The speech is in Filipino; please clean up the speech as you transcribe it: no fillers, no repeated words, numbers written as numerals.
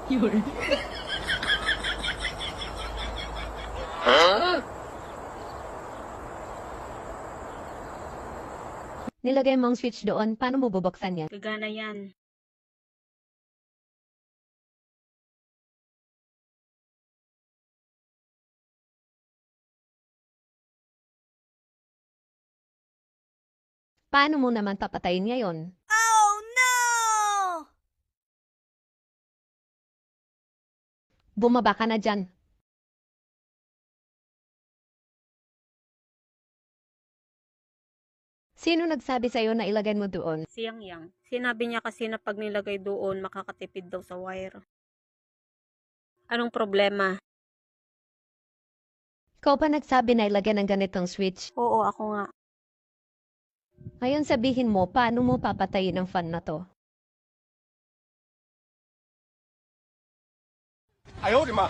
Yun. Nilagay mong switch doon, paano mo bubuksan yan? Gagana yan. Paano mo naman papatayin ngayon? Oh no! Bumaba ka na dyan. Sino nagsabi sa'yo na ilagay mo doon? Si Yang Yang. Sinabi niya kasi na pag nilagay doon, makakatipid daw sa wire. Anong problema? Ikaw pa nagsabi na ilagay ng ganitong switch. Oo, ako nga. Ngayon sabihin mo, paano mo papatayin ang fan na to? 哎呦我的妈！